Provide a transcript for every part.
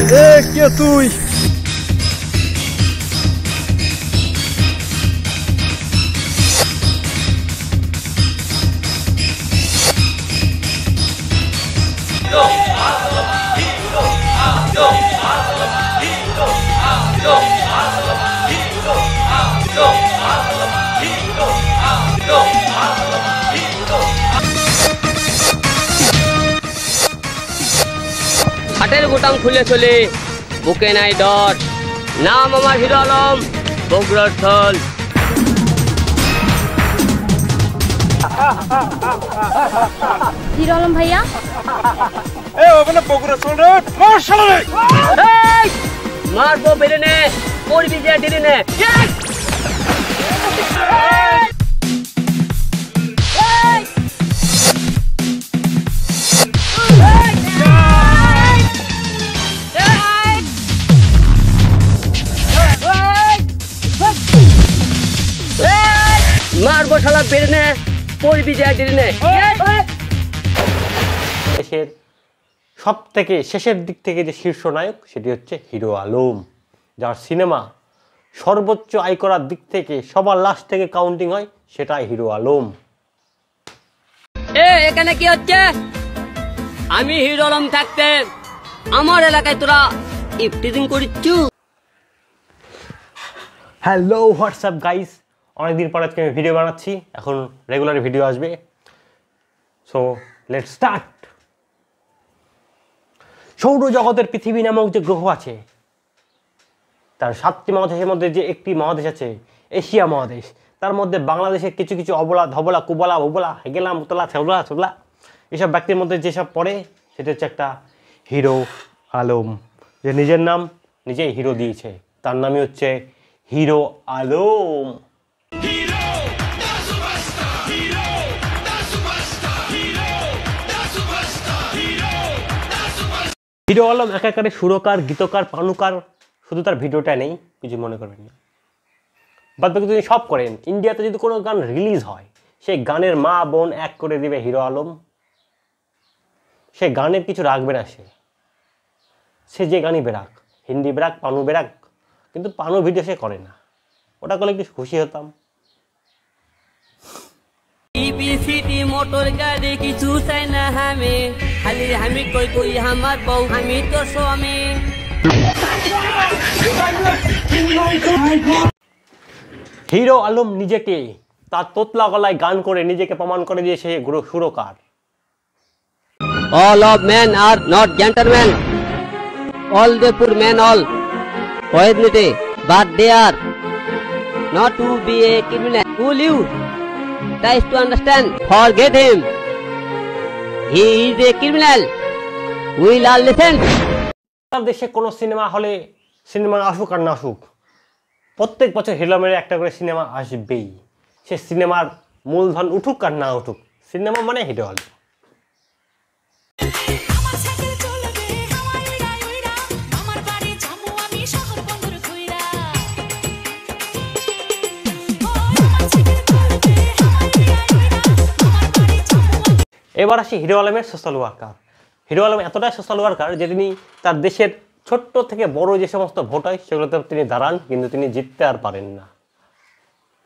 কে তুই? হাটের গোটাম খুলে চলে বুকে নাই ডর, নাম আমার হিরো আলম, বগুড়ার থল। হিরো আলম ভাইয়া মারবো বেরে নে, পড়বি যে দিলে নে। মারবো শালা বেরে নে, পড়বি যে দিলে নে। দেশের সব থেকে শেষের দিক থেকে যে শীর্ষ নায়ক সেটি হচ্ছে হিরো আলম, যার সিনেমা সর্বোচ্চ আয় করার দিক থেকে সবার লাস্ট থেকে কাউন্টিং হয়, সেটাই হিরো আলম। এখানে কি হচ্ছে? আমি হিরো আলম থাকতে আমার এলাকায় তোরা ইফটিজিং করিচ্ছু। হ্যালো হোয়াটসঅ্যাপ গাইস, অনেকদিন পর আজকে আমি ভিডিও বানাচ্ছি, এখন রেগুলার ভিডিও আসবে। So let's start. সৌরজগতের পৃথিবী নামক যে গ্রহ আছে, তার 7টি মহাদেশের মধ্যে যে একটি মহাদেশ আছে এশিয়া মহাদেশ, তার মধ্যে বাংলাদেশের কিছু কিছু অবলা ধবলা কুবলা বুবলা হেগেলা মুতলা ছেবলা ছোবলা এসব ব্যক্তির মধ্যে যেসব পড়ে সেটা হচ্ছে একটা হিরো আলম, যে নিজের নাম নিজেই হিরো দিয়েছে, তার নামই হচ্ছে হিরো আলম। হিরো আলম একাকারে সুরকার, গীতকার, পানুকার, শুধু তার ভিডিওটা নেই, কিছু মনে করবেন না, বাদ বাকি তিনি সব করেন। ইন্ডিয়াতে যদি কোনো গান রিলিজ হয়, সেই গানের মা বোন এক করে দিবে হিরো আলম। সে গানের কিছু রাখবে না, সে যে গানই BRAC, Hindi BRAC, Panu BRAC, কিন্তু পানু ভিডিও সে করে না। ওটা করলে একটু খুশি হতাম। ইবিসিটি মোটর গাড়ি কিছু চাই না আমি, খালি আমি কই কই আমার বউ আমি তো স্বামী। হিরো আলম নিজেকে তার তোতলা গলায় গান করে নিজেকে প্রমাণ করে দিয়ে সে সুরকার। All of men are not gentlemen. All the poor men all poignity, but they are not to be a criminal. Who live tries to understand. Forget him. He is a criminal. Will all listen. তার দেশে কোনো cinema হলে cinema আসুক আর না আসুক, প্রত্যেক বছর hero আলমের একটা করে সিনেমা আসবেই। সে সিনেমার মূলধন উঠুক আর না উঠুক, সিনেমা মানে হিরো আলম। এবার আসি হিরো আলমের সোশ্যাল ওয়ার্কার। হিরো আলম এতটাই সোশ্যাল ওয়ার্কার যে তিনি তার দেশের ছোট্ট থেকে বড় যে সমস্ত ভোট হয় সেগুলোতে তিনি দাঁড়ান, কিন্তু তিনি জিততে আর পারেন না।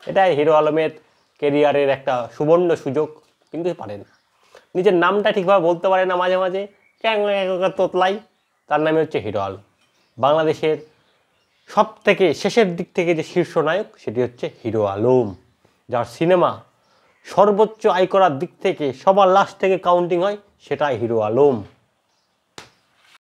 এটাই হিরো আলমের কেরিয়ারের একটা সুবর্ণ সুযোগ, কিন্তু পারেন না। নিজের নামটা ঠিকভাবে বলতে পারে না, মাঝে মাঝে তোতলাই, তার নামে হচ্ছে হিরো আলম। বাংলাদেশের সব থেকে শেষের দিক থেকে যে শীর্ষ নায়ক সেটি হচ্ছে হিরো আলম, যার সিনেমা সর্বোচ্চ আয় করার দিক থেকে সবার লাস্ট থেকে কাউন্টিং হয়, সেটাই হিরো আলম।